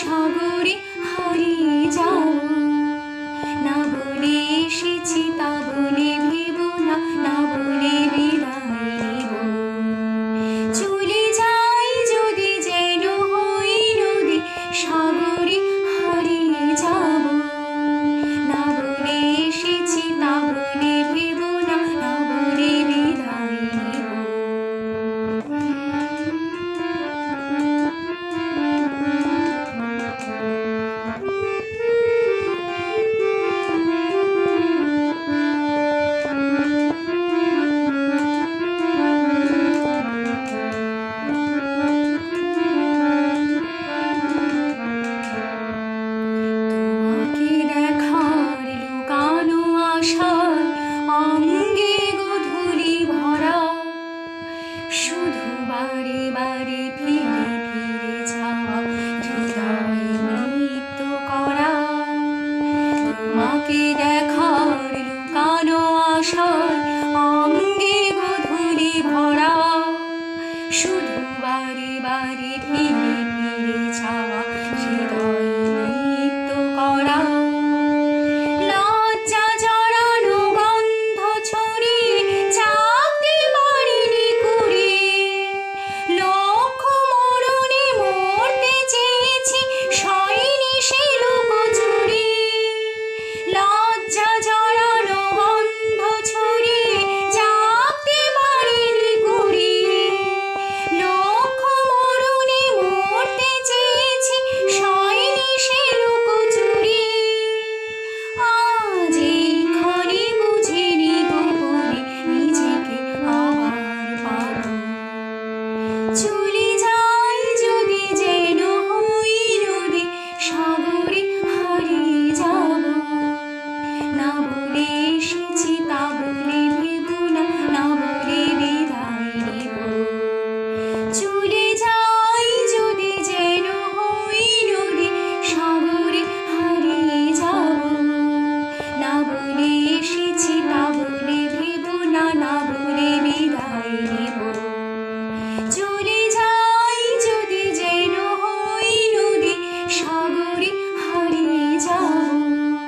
সাগরে হারিয়ে যাব। না বলে এসেছি তা বলে ভেব না, না বলে বিদায় নেব। চলে যাই যদি যেন হই নদী, সাগরে হারিয়ে যাব। না বলে এসেছি তা বলে ভেব না, না বলে বিদায় নেব। তোমাকে দেখার লুকানো আশায় অঙ্গে গোধূলি ভরা, শুধু বারে বারে ফিরে ফিরে যাওয়া হৃদয় নৃত্য করা। তোমাকে দেখার লুকানো আশায় অঙ্গে গোধূলি ভরা, শুধু বারে বারে ফিরে ফিরে যাওয়া হৃদয় নৃত্য করা। লজ্জা জড়ানো গন্ধ ছড়িয়ে চাকতে পারিনি কুড়িয়ে, লক্ষ মরণে মরতে চেয়েছি সয়নি সে লুকোচুরি। লজ্জা জড়ানো গন্ধ ছড়িয়ে চাকতে পারিনি কুড়িয়ে, লক্ষ মরণে মরতে চেয়েছি সয়নি সে লুকোচুরি। আজ এইক্ষণে বুঝে নিব বলে নিজেকে আবার পাব। চলে যাই যদি যেন হই নদী, সাগরে হারিয়ে যাব। না বলে এসেছি তা বলে ভেব না, না বলে বিদায় নেব। চলে যাই যদি যেন হই নদী, সাগরে হারিয়ে যাব। না বলে এসেছি তা বলে ভেব না, না বলে বিদায় নেব। চলে যাই যদি যেন হই নদী, সাগরে হারিয়ে যাব।